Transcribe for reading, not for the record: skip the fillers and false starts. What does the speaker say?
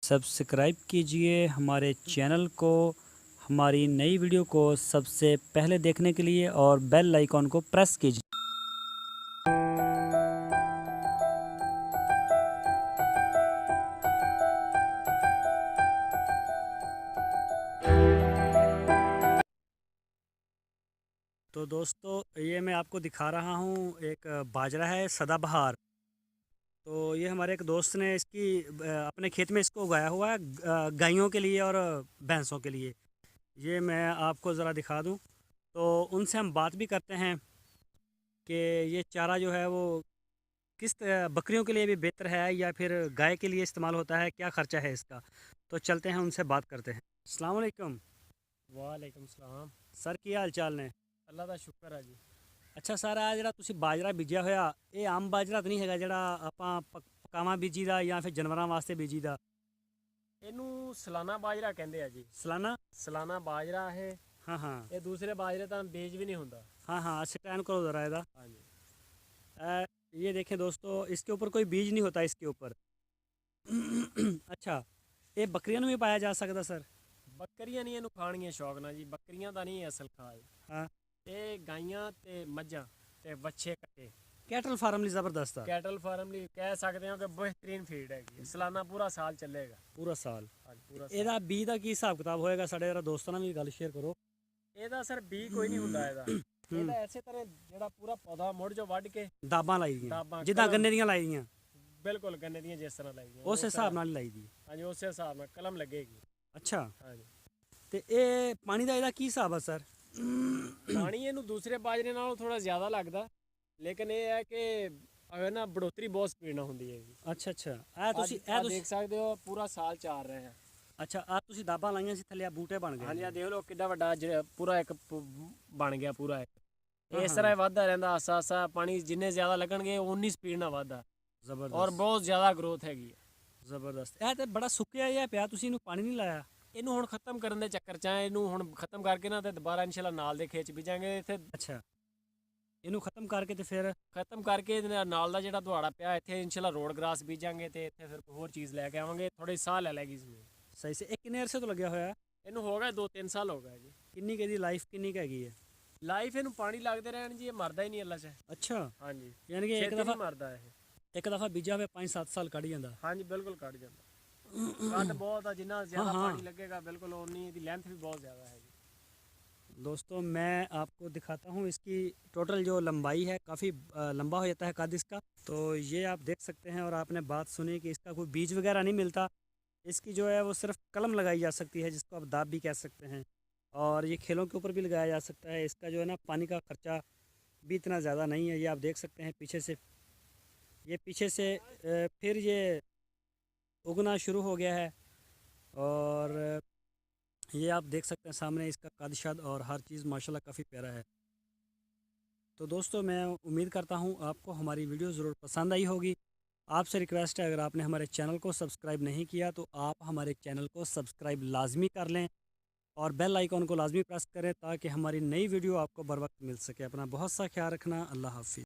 Subscribe कीजिए हमारे channel को, हमारी नई वीडियो को सबसे पहले देखने के लिए और बेल आइकॉन को प्रेस कीजिए। तो दोस्तों, ये मैं आपको दिखा रहा हूँ एक बाजरा है सदाबहार। तो ये हमारे एक दोस्त ने इसकी अपने खेत में इसको उगाया हुआ है गायों के लिए और भैंसों के लिए। ये मैं आपको ज़रा दिखा दूँ तो उनसे हम बात भी करते हैं कि ये चारा जो है वो किस बकरियों के लिए भी बेहतर है या फिर गाय के लिए इस्तेमाल होता है, क्या ख़र्चा है इसका। तो चलते हैं उनसे बात करते हैं। अस्सलाम वालेकुम वालेकुम सलाम। सर, की हाल चाल ने? अल्लाह का शुक्र है जी। ਅੱਛਾ ਸਰ, ਆ ਜਿਹੜਾ ਤੁਸੀਂ ਬਾਜਰਾ ਬੀਜਿਆ ਹੋਇਆ, ਇਹ ਆਮ ਬਾਜਰਾ ਤਾਂ ਨਹੀਂ ਹੈਗਾ ਜਿਹੜਾ ਆਪਾਂ ਪਕਾਵਾਂ ਬੀਜੀ ਦਾ ਜਾਂ ਫਿਰ ਜਾਨਵਰਾਂ ਵਾਸਤੇ ਬੀਜੀ ਦਾ? ਇਹਨੂੰ ਸਲਾਨਾ ਬਾਜਰਾ ਕਹਿੰਦੇ ਆ ਜੀ। ਸਲਾਨਾ? ਸਲਾਨਾ ਬਾਜਰਾ ਇਹ हाँ हाँ ਇਹ ਦੂਸਰੇ ਬਾਜਰੇ ਤਾਂ ਬੀਜ भी नहीं ਹੁੰਦਾ। हाँ हाँ, स्टैंड करो ज़रा इधर। ਹਾਂਜੀ। ये देखें दोस्तों, इसके ऊपर कोई बीज नहीं होता इसके ऊपर। अच्छा, ये बकरियों में भी पाया जा सकता सर? ਬੱਕਰੀਆਂ ਨਹੀਂ ਇਹਨੂੰ ਖਾਣੀਆਂ ਸ਼ੌਕ ਨਾਲ ਜੀ, ਬੱਕਰੀਆਂ ਦਾ ਨਹੀਂ ਅਸਲ ਖਾਏ। हाँ, ਇਹ ਗਾਈਆਂ ਤੇ ਮੱਝਾਂ ਤੇ ਵੱਛੇ ਕੱਟੇ कैटल फार्म ਲਈ ज़बरदस्त है। ਕੈਟਲ ਫਾਰਮ ਲਈ ਕਹਿ ਸਕਦੇ ਹਾਂ ਕਿ ਬਿਹਤਰੀਨ ਫੀਡ ਹੈਗੀ। ਸਲਾਨਾ ਪੂਰਾ ਸਾਲ ਚੱਲੇਗਾ। पूरा साल। ਹਾਂਜੀ ਪੂਰਾ ਸਾਲ। ਇਹਦਾ ਬੀ ਦਾ ਕੀ ਹਿਸਾਬ ਕਿਤਾਬ ਹੋਏਗਾ? ਸਾਡੇ ਜਰਾ ਦੋਸਤਾਂ ਨਾਲ ਵੀ ਗੱਲ ਸ਼ੇਅਰ ਕਰੋ। ਇਹਦਾ ਸਰ ਬੀ ਕੋਈ ਨਹੀਂ ਹੁੰਦਾ ਇਹਦਾ। ਇਹਦਾ ਐਸੇ ਤਰ੍ਹਾਂ ਜਿਹੜਾ ਪੂਰਾ ਪੌਦਾ ਮੁੜ ਜੋ ਵੱਢ ਕੇ ਦਾਬਾਂ ਲਾਈ ਦੀਆਂ ਦਾਬਾਂ ਜਿੱਦਾਂ ਕਲਮ- ਗੰਨੇ ਦੀਆਂ ਲਾਈ ਦੀਆਂ, ਬਿਲਕੁਲ ਗੰਨੇ ਦੀਆਂ ਜਿਸ ਤਰ੍ਹਾਂ ਲਾਈਆਂ ਉਸ ਹਿਸਾਬ ਨਾਲ ਹੀ ਲਾਈ ਦੀ। ਹਾਂਜੀ ਉਸੇ ਹਿਸਾਬ ਨਾਲ ਕਲਮ ਲੱਗੇਗੀ। ਅੱਛਾ, ਹਾਂਜੀ। ਤੇ ਇਹ ਪਾਣੀ ਦਾ ਇਹਦਾ ਕੀ ਹਿਸਾਬ ਆ ਸਰ? ਪਾਣੀ ਇਹਨੂੰ ਦੂਸਰੇ ਬਾਜਰੇ ਨਾਲੋਂ ਥੋੜਾ ਜ਼ਿਆਦਾ ਲੱਗਦਾ, ਲੇਕਿਨ ਇਹ ਹੈ ਕਿ ਅਗਰ ਨਾ ਬੜੋਤਰੀ ਬਹੁਤ ਸਪੀਡ ਨਾਲ ਹੁੰਦੀ ਹੈ ਜੀ। ਅੱਛਾ ਅੱਛਾ, ਇਹ ਤੁਸੀਂ ਦੇਖ ਸਕਦੇ ਹੋ ਪੂਰਾ ਸਾਲ ਚਾਰ ਰਹੇ ਆ। ਅੱਛਾ, ਆ ਤੁਸੀਂ ਦਾਬਾਂ ਲਾਈਆਂ ਸੀ, ਥੱਲੇ ਆ ਬੂਟੇ ਬਣ ਗਏ। ਹਾਂਜੀ ਆ ਦੇਖ ਲਓ ਕਿੱਡਾ ਵੱਡਾ ਪੂਰਾ ਇੱਕ ਬਣ ਗਿਆ ਪੂਰਾ ਇੱਕ। ਹਾਂ, ਇਸ ਤਰ੍ਹਾਂ ਹੀ ਵੱਧਦਾ ਰਹਿੰਦਾ ਆਸਾ ਆਸਾ, ਪਾਣੀ ਜਿੰਨੇ ਜ਼ਿਆਦਾ ਲੱਗਣਗੇ ਉਨੀ ਸਪੀਡ ਨਾਲ ਵੱਧਦਾ ਜ਼ਬਰਦਸਤ ਔਰ ਬਹੁਤ ਜ਼ਿਆਦਾ ਗਰੋਥ ਹੈਗੀ ਹੈ। ਜ਼ਬਰਦਸਤ। ਇਹ ਤੇ ਬੜਾ ਸੁੱਕਿਆ ਜਿਹਾ ਪਿਆ, ਤੁਸੀਂ ਇਹਨੂੰ ਪਾਣੀ ਨਹੀਂ ਲਾਇਆ? ਇਹਨੂੰ ਹੁਣ ਖਤਮ ਕਰਨ ਦੇ ਚੱਕਰ 'ਚ ਆ, ਇਹਨੂੰ ਹੁਣ ਖਤਮ ਕਰਕੇ ਨਾ ਤੇ ਦੁਬਾਰਾ ਇਨਸ਼ਾਅੱਲਾ ਨਾਲ ਦੇ ਖੇਤ 'ਚ ਬੀਜਾਂਗੇ ਇੱਥੇ। ਅੱਛਾ, ਇਹਨੂੰ ਖਤਮ ਕਰਕੇ ਤੇ ਫਿਰ ਖਤਮ ਕਰਕੇ ਇਹਦੇ ਨਾਲ ਦਾ ਜਿਹੜਾ ਦੁਆੜਾ ਪਿਆ ਇੱਥੇ ਇਨਸ਼ਾਅੱਲਾ ਰੋਡ ਗ੍ਰਾਸ ਬੀਜਾਂਗੇ ਤੇ ਇੱਥੇ ਫਿਰ ਕੋਈ ਹੋਰ ਚੀਜ਼ ਲੈ ਕੇ ਆਵਾਂਗੇ। ਥੋੜੀ ਸਾਹ ਲੈ ਲੈਗੀ ਜ਼ਮੀਨ। ਸਹੀ ਸੇ। ਇਹ ਕਿੰਨੇ ਅਰਸੇ ਤੋਂ ਲੱਗਿਆ ਹੋਇਆ? ਇਹਨੂੰ ਹੋ ਗਏ 2-3 ਸਾਲ ਹੋ ਗਏ ਜੀ। ਕਿੰਨੀ ਕੁ ਇਹਦੀ ਲਾਈਫ ਕਿੰਨੀ ਕੁ ਹੈਗੀ ਹੈ? ਲਾਈਫ ਇਹਨੂੰ ਪਾਣੀ ਲੱਗਦੇ ਰਹਿਣ ਜੀ, ਇਹ ਮਰਦਾ ਹੀ ਨਹੀਂ ਅੱਲਾ 'ਚ। ਅੱਛਾ, ਹਾਂਜੀ ਯਾਨੀ ਕਿ ਛੇਤੀ ਨਹੀਂ ਮਰਦਾ ਇਹ। ਇੱਕ ਦਫਾ ਬੀਜਾ ਹੋਇਆ 5-7 ਸਾਲ ਕੱਢ ਜਾਂਦਾ। ਹਾਂਜੀ ਬਿਲकुल ਕੱਢ ਜਾਂਦਾ। ਕੱਢ ਬਹੁਤ ਆ, ਜਿੰਨਾ ਜ਼ਿਆਦਾ ਪਾਣੀ लगेगा बिल्कुल उतनी इसकी लेंथ भी बहुत ज़्यादा है। दोस्तों, मैं आपको दिखाता हूँ इसकी टोटल जो लंबाई है, काफ़ी लंबा हो जाता है कद इसका। तो ये आप देख सकते हैं और आपने बात सुनी कि इसका कोई बीज वगैरह नहीं मिलता। इसकी जो है वो सिर्फ कलम लगाई जा सकती है, जिसको आप दाब भी कह सकते हैं। और ये खेलों के ऊपर भी लगाया जा सकता है। इसका जो है ना पानी का खर्चा भी इतना ज़्यादा नहीं है। ये आप देख सकते हैं पीछे से, ये पीछे से फिर ये उगना शुरू हो गया है। और ये आप देख सकते हैं सामने इसका कद शद और हर चीज़ माशाल्लाह काफ़ी प्यारा है। तो दोस्तों, मैं उम्मीद करता हूँ आपको हमारी वीडियो ज़रूर पसंद आई होगी। आपसे रिक्वेस्ट है, अगर आपने हमारे चैनल को सब्सक्राइब नहीं किया तो आप हमारे चैनल को सब्सक्राइब लाजमी कर लें और बेल आइकॉन को लाजमी प्रेस करें ताकि हमारी नई वीडियो आपको बर वक्त मिल सके। अपना बहुत सा ख्याल रखना। अल्लाह हाफिज़।